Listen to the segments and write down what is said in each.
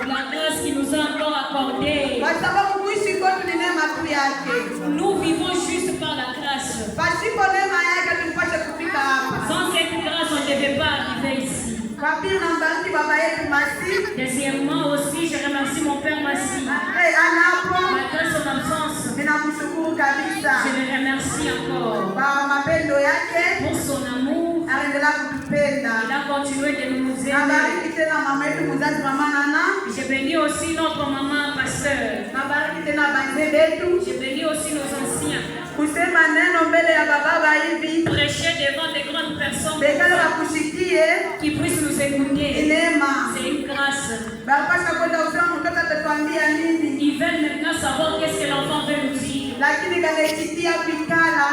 la grâce qui nous a encore accordée. Nous vivons juste par la grâce. Sans cette grâce, on ne devait pas arriver ici. Deuxièmement aussi, je remercie mon père Massi. Malgré son absence, je le remercie encore pour son amour. Il a continué de nous aimer. Je bénis aussi notre maman pasteur. Je bénis aussi nos anciens. Prêcher devant des grandes personnes qui puissent nous écouter. C'est une grâce. Ils veulent maintenant savoir qu'est-ce que l'enfant veut nous dire.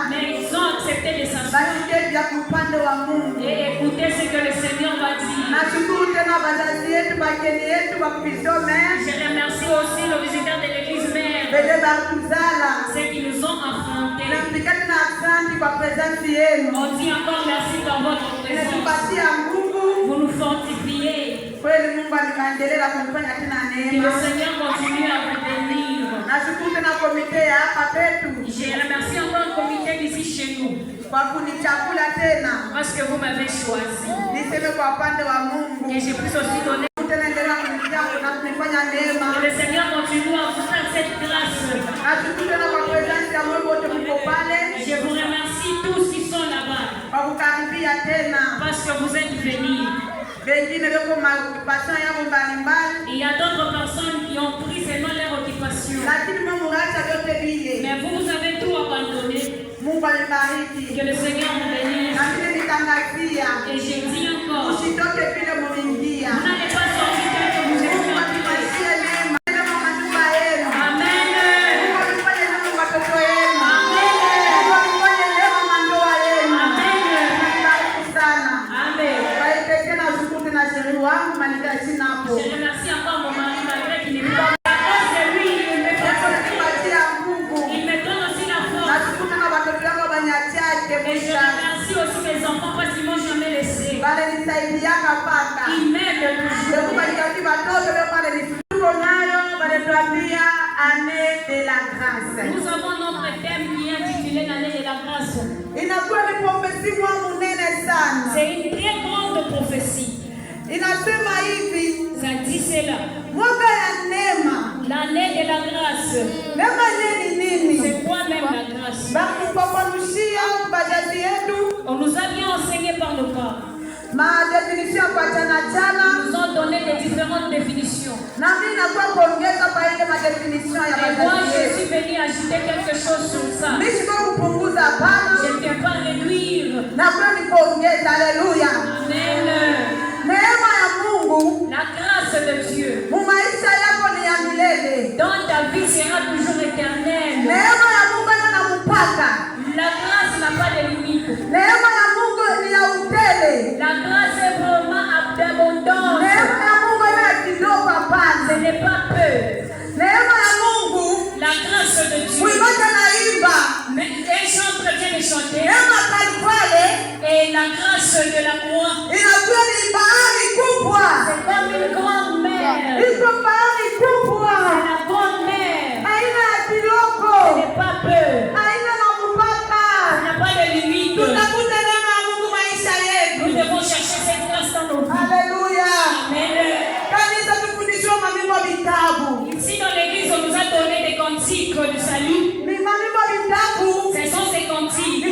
Mais ils ont accepté les sanctions et écouter ce que le Seigneur va dire. Je remercie aussi le visiteur de l'église mère, ceux qui nous ont affrontés. On dit encore merci pour votre présence. Vous nous fortifiez. Que le Seigneur continue à vous bénir. Je remercie encore le comité d'ici chez nous. Parce que vous m'avez choisi. Et je puisse aussi donner. Que le Seigneur continue à vous faire cette grâce. Je vous remercie tous qui sont là-bas. Parce que vous êtes venus. Il y a d'autres personnes qui ont pris seulement leur occupation. Mais vous avez tout abandonné. Que le Seigneur vous bénisse. Et je dis encore, vous n'allez pas sortir que vous êtes là. Je remercie encore mon mari malgré qu'il n'est pas. Il me donne aussi la force. Et je remercie aussi mes enfants parce qu'ils ne m'ont jamais laissé. Ils m'aident toujours. Nous avons notre thème qui est intitulé l'année de la grâce. C'est une très grande prophétie. Ça dit cela. L'année de la grâce. C'est quoi même la grâce? On nous a bien enseigné par nos parents. Ils nous ont donné des différentes définitions. Et moi, je suis venu ajouter quelque chose sur ça. Je ne peux pas réduire. Amen. La grâce de Dieu dans ta vie sera toujours éternelle. La grâce n'a pas de limite. La grâce est vraiment abondante. Ce n'est pas peu. La grâce de Dieu. Mais les chantres viennent de chanter. Et la grâce de la croix. C'est comme une grande-mère. C'est la grande-mère. Ce n'est pas peu. Ça n'a pas de limite. Nous devons chercher cette grâce dans nos vies. Alléluia. Amen. Ici dans l'église, on nous a donné des cantiques de salut. Ce sont ces cantiques.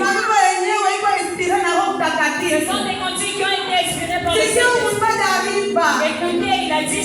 Ce sont des cantiques qui ont été inspirés par le Seigneur. Écoutez, il a dit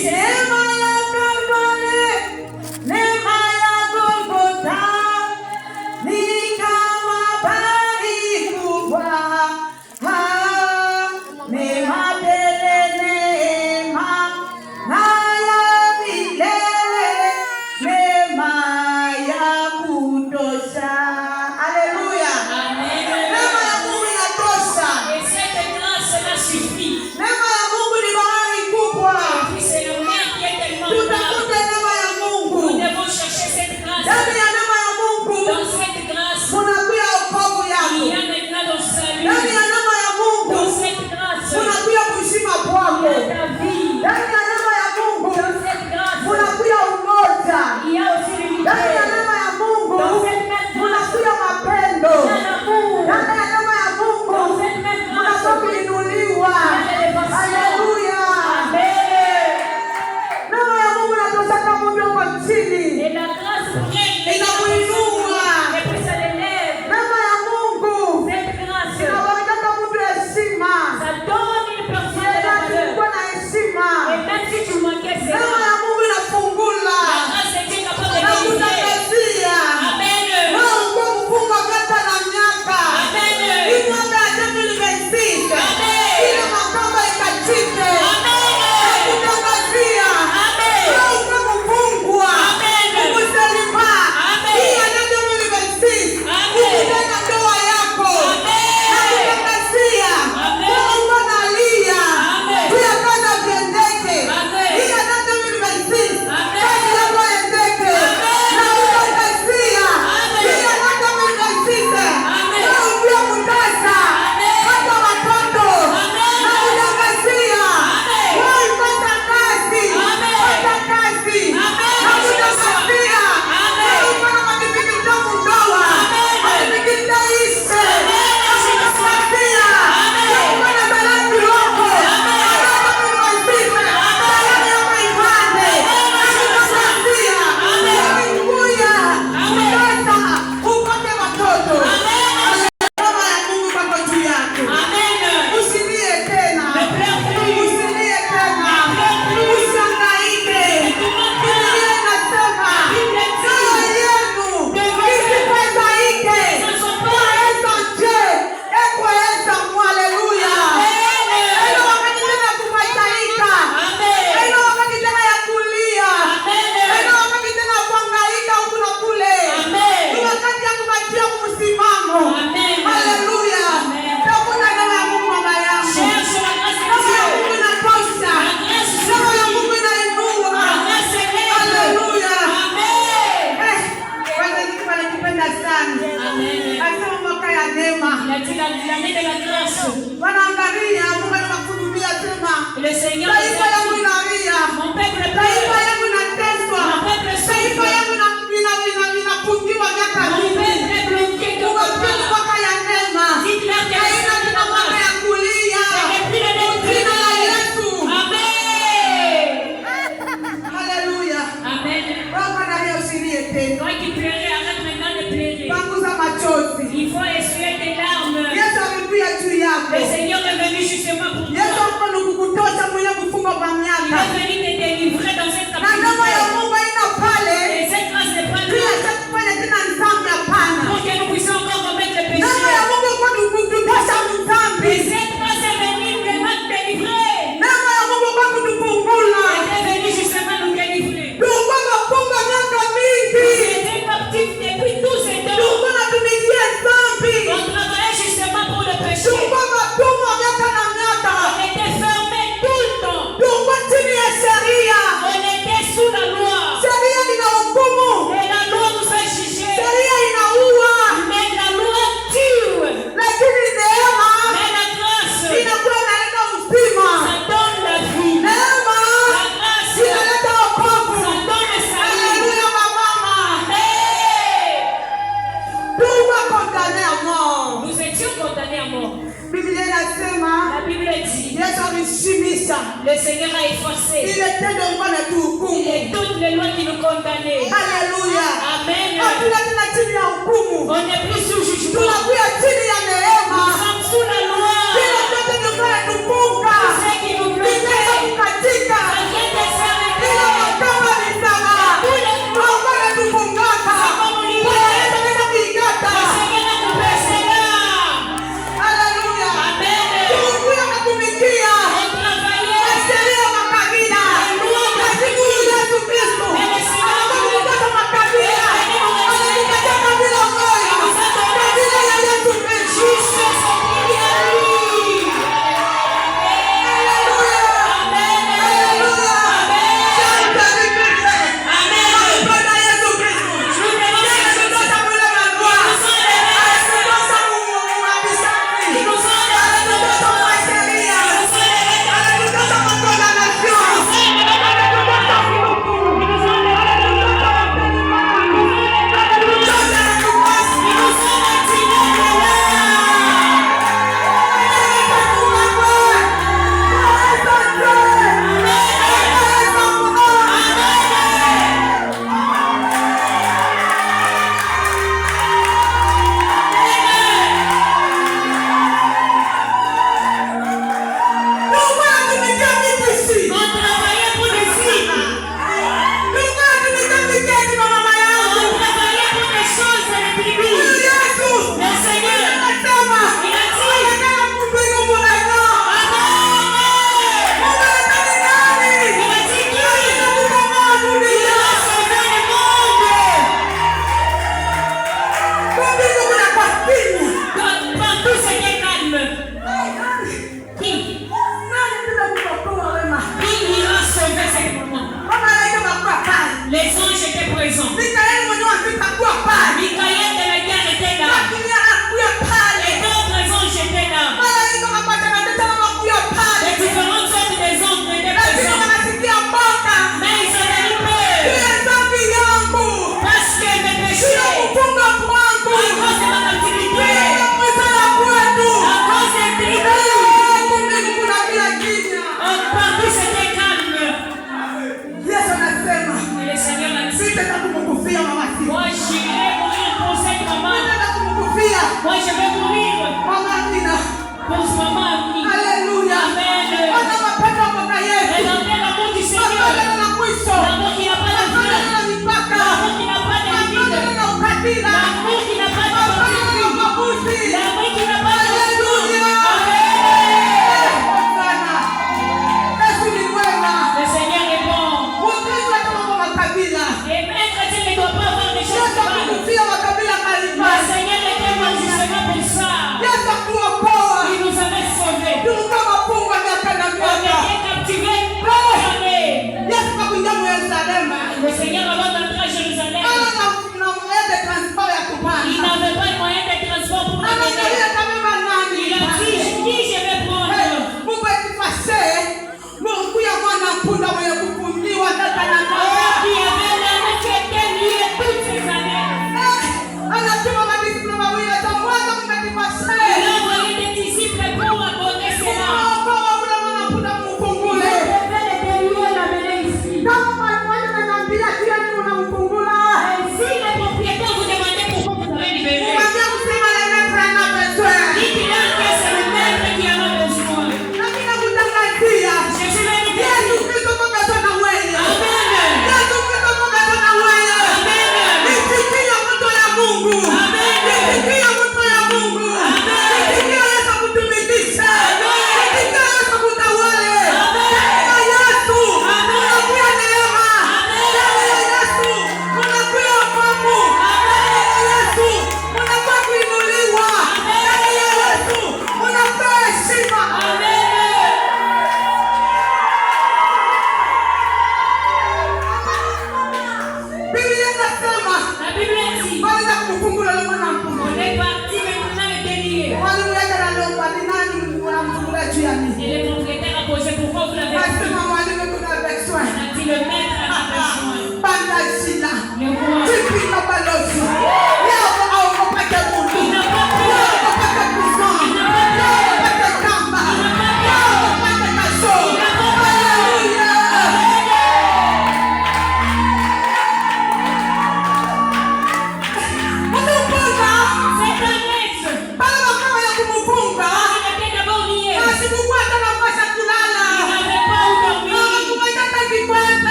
l'année de la grâce. Le Seigneur mon peuple pleure. Mon peuple souffre. Mon peuple est bloqué de mon Alléluia. Amen. Toi qui pleurais, arrête maintenant de pleurer. Il faut essuyer tes larmes. Le Seigneur est venu justement pour toi. Il est venu te délivrer dans cette captivité. Et cette grâce n'est pas là pour que nous puissions encore commettre le péché. Et cette grâce est venue vraiment te délivrer. Elle est venue justement nous délivrer. C'était captif depuis tous ces temps. On travaillait justement pour le péché. On était fermé tout le temps. On était sous la loi. Et la loi nous a jugés. Mais la loi tue. Mais la grâce, ça donne la vie. La grâce, ça donne le salut. Nous étions condamnés à mort. La Bible dit, le Seigneur a effacé et toutes les lois qui nous condamnaient. Alléluia. Amen. On n'est plus sous jugement. Nous sommes sous la loi. Ce qui nous bloquait, ça vient de s'arrêter. Tous les mots, c'est comme on libère. Le Seigneur a coupé cela. Alléluia. Amen.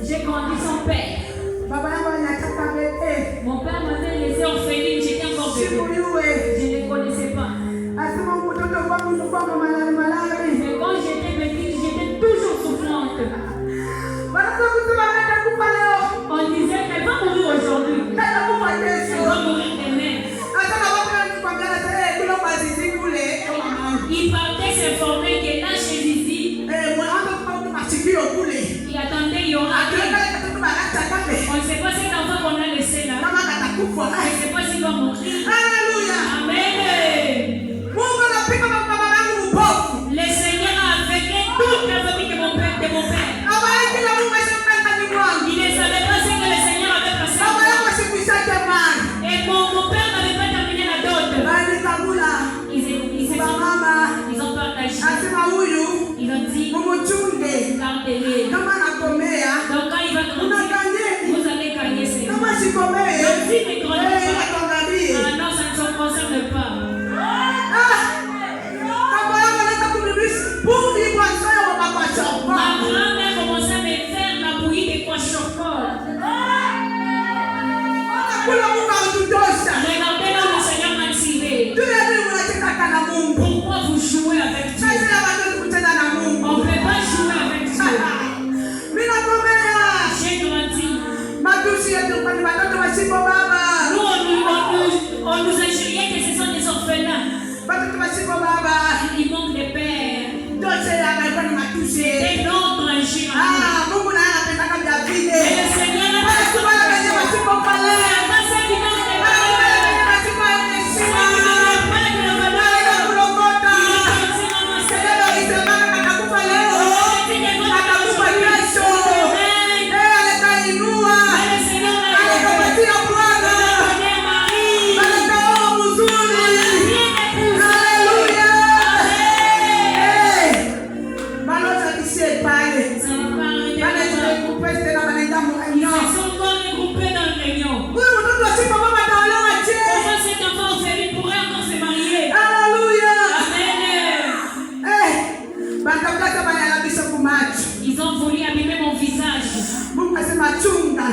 J'ai grandi sans père. Mon père m'avait laissé orpheline, j'étais encore bébé. Je ne connaissais pas. Mais quand j'étais petite, j'étais toujours souffrante. On disait qu'elle va mourir aujourd'hui. Elle va mourir demain. Il partait s'informer que là chez Zizi, il attendait, il y aura. On ne sait pas cet enfant qu'on a laissé là. On ne sait pas s'il va mourir. Alléluia. Amen. Le Seigneur a aveuglé toute la famille de mon père. Il ne savait pas ce que le Seigneur avait passé. Et mon père n'avait pas terminé la dot. Ils ont partagé. Ils ont dit, gardez-les. Donc quand il va grandir, vous allez gagner ses mains. Donc s'il ne grandit pas, non, ça ne se concerne pas. Ma grand-mère commençait à me faire la bouillie de quoi chocolat. Regardez là où le Seigneur m'a tiré. Pourquoi vous jouez avec Dieu? On ne peut pas jouer avec Dieu. J'ai grandi. Nous, on nous injuriait que ce sont des orphelins. Ils manquent de père. C'est notre injure. Et le Seigneur n'a pas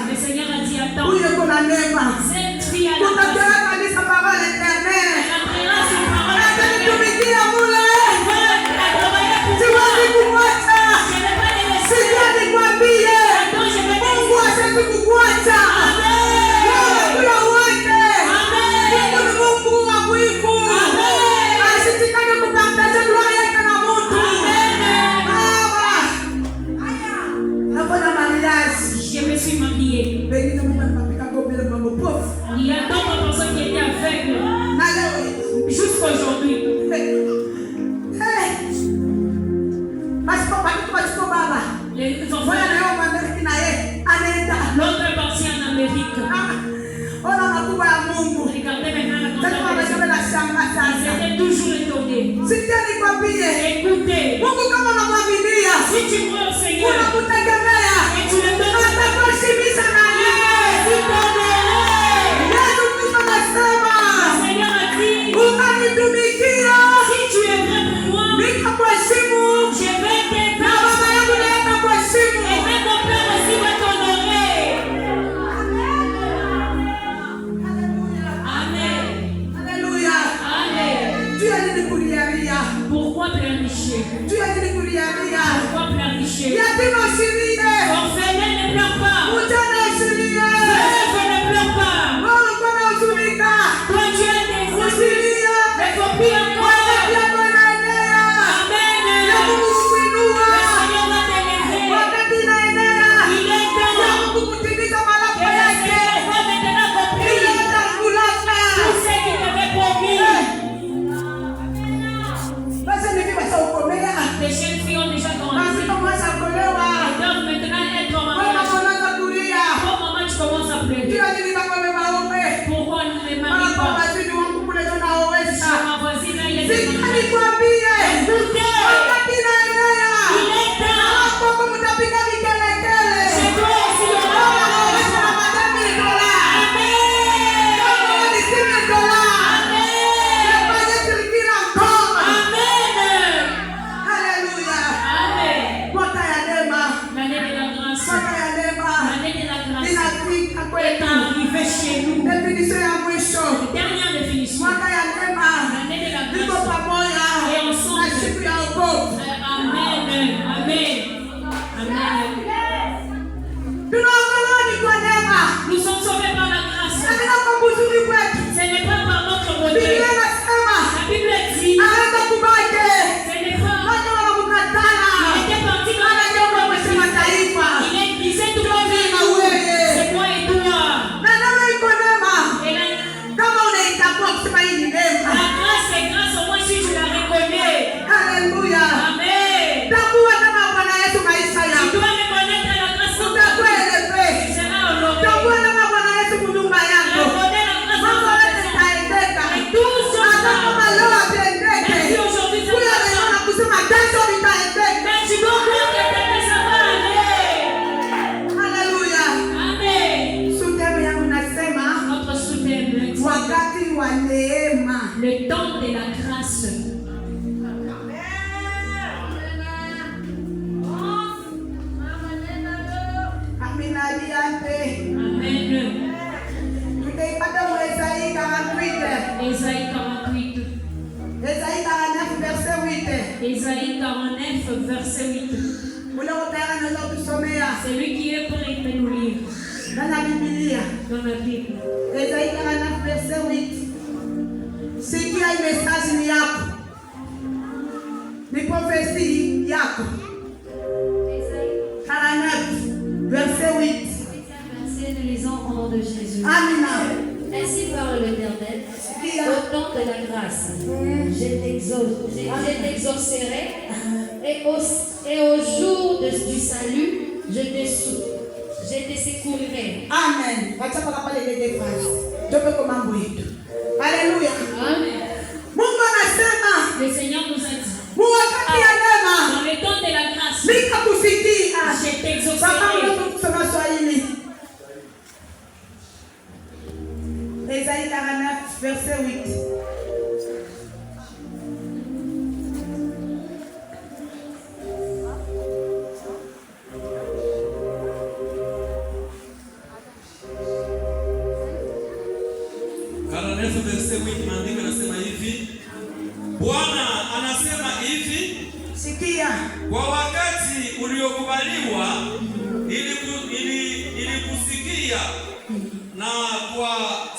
le Seigneur a dit attends. Cette fille a la parole éternelle. Je me suis mariée. Il y a d'autres personnes qui étaient aveugles jusqu'aujourd'hui. Les enfants, l'autre est parti en Amérique. Regardez maintenant la contact. J'étais toujours étonnée. Écoutez, si tu crois au Seigneur et tu le donnes, le Seigneur a dit, si tu es vrai pour moi, je vais t'aider. Et même mon Père aussi va t'honorer. Amen. Alléluia. Amen. Pourquoi pleurnicher? Pourquoi pleurnicher? Dernière définition. L'année de la grâce. Et ensemble. Amen. Amen. Amen. Nous sommes sauvés par la grâce. Ce n'est pas par notre bonheur. La Bible dit. Ce n'est pas. Il était parti dans la il disait tout le monde. C'est moi et toi. La grâce est grâce au moins si tu la reconnais. Alléluia. Amen. Tu dois reconnaître la grâce de Dieu. Tu seras honoré. Reconnais la grâce de Dieu. Et tout ce merci aujourd'hui. Merci beaucoup que ça va aller. Alléluia. Amen. Notre sous-thème, le temps de la grâce. Amen. Ésaïe 48. Ésaïe 49, verset 8. Ésaïe 49, verset 8. C'est lui qui est prêt de nous lire. Dans la Bible. Dans la Bible. Ésaïe 49, verset 8. C'est qui a un message Yako. Les prophéties Yako. 49, verset 8. Verset de lisons au nom de Jésus. Amen. Ainsi parle l'Éternel, au temps de la grâce, je t'exaucerai, et au jour du salut, je te secourirai. Amen. Alléluia. Amen. Le Seigneur nous a dit, dans le temps de la grâce, je t'exaucerai. Ésaïe 49, verset 8. Verset 8 maandiko yanasema hivi. Bwana anasema hivi, sikia, kwa wakati uliokubaliwa ili kusikia, na kwa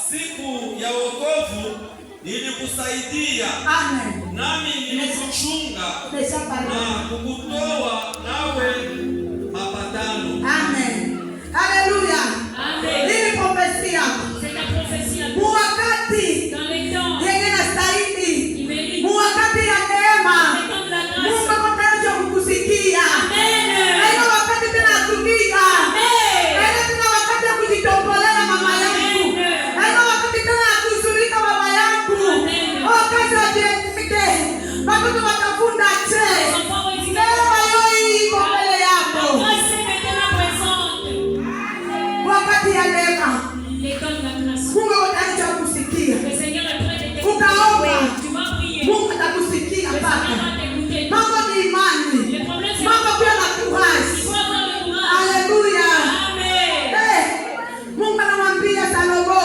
siku ya wokovu nilikusaidia. Amen. Nami nilikuchunga na kukutoa nawe mapatano. Amen. Haleluya. Amen. Hii profesia. C'est la prophétie. Wakati Dans les temps. yenye nastahili. Imeli. Wakati ya neema. Dans la grâce. Mungu anataka kukusikia. Amen. Haina wakati tena kusikia. Amen. Haina tena wakati ya kujitombolea mama yangu. Haina wakati tena ya kuzunika baba yangu. Wakati wa jiendike. Watoto watafunda che. Neema yoyi iko mbele yako. Wakati ya neema. Mungu anataka kukusikia. Ukaomba. Mungu atakusikia baba. Mambo ni imani. Mambo pia na kuhasi. Haleluya. Mungu anamwambia Salomo.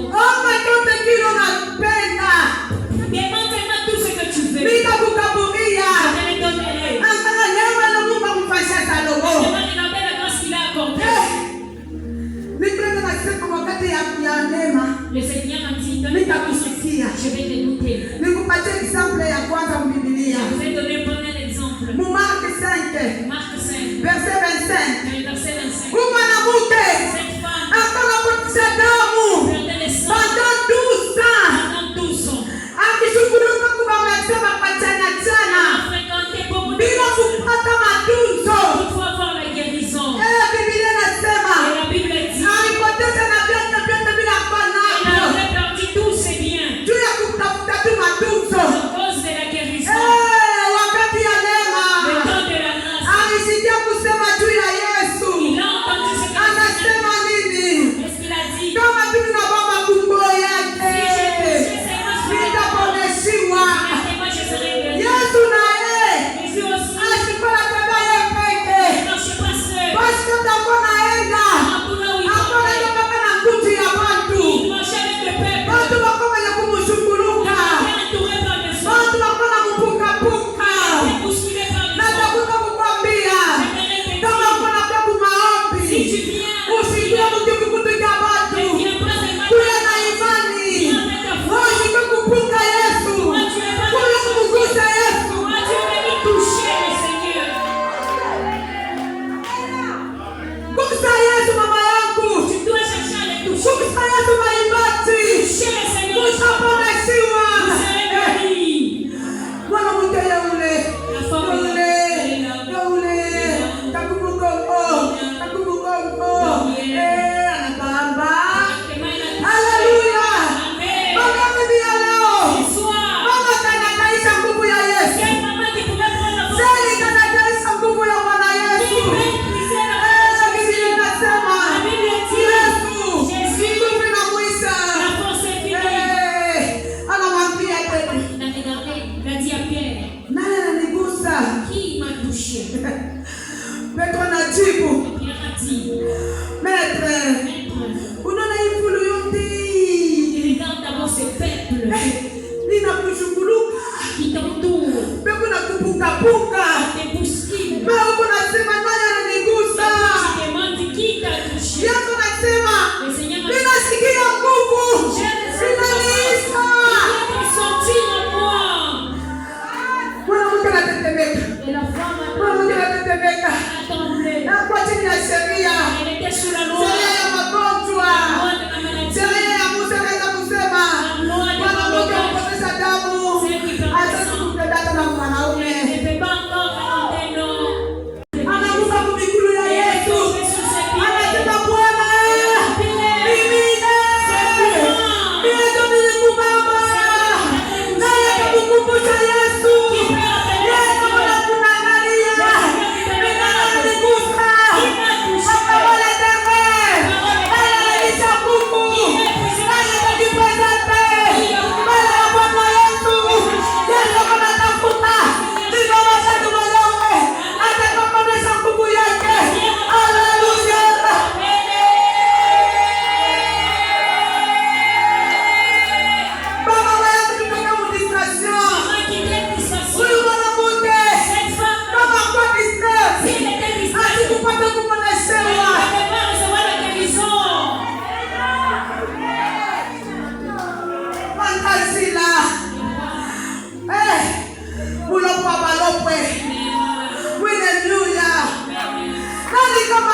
Omba yote kile unapenda. Nitakukaburia. Angalia neema na Mungu amfanyia Salomo. Nikwenda nasema wakati ya neema. Le Seigneur a dit, Nitakusikia. je vais t'écouter. Nikupatie example ya kwanza mu Biblia. Je vais donner un premier exemple. Mu Mark 5, Marc 5, verset 25. verset 25. Mwanamke Cette femme akapoteza damu perdait les sangs pendant 12 ans. pendant 12 ans. Akishughulika kubangazana pachana Elle chana a fréquenté beaucoup de bila personnes kupata matunzo. pour avoir la guérison. Biblia Et inasema la Bible dit, alipoteza na vyote bila kuwa elle navyo avait perdu tous ses biens juu ya kutafuta tu matunzo. à cause de la guérison. Wakati ya neema Le temps de la grâce. alisikia kusema juu akajibu, Maître, unaona hii fulu yote linakushuguluka, pepo na kupukapuka, wewe uko nasema nani ananigusa? Yesu anasema ninasikia nguvu zinaniisha. Mwanamke anatetemeka, mwanamke anatetemeka, na kwa chini ya sheria ya magonjwa, sheria ya Musa kaza kusema mwanamke anapoteza damu hata kumtendaka na mwanaume. Anagusa kumikulu ya Yesu, anasema Bwana mimina miito milikubaba, naye akakukumbusha Yesu. Yesu anakuangalia, ninanigusa akawale deme, naye anaisha kuku, naye atakipezete mbele ya Bwana Yesu. Yesu anatafuta ninawaza tuwalewe, atakaponesha nguvu yake. Haleluya. Baba wewe tunataka mudiscussion. Huyu mwanamke kama kwa business asikupata kuponeshewa. Fantasila. Mulopwa balopwe. Haleluya. Nani kama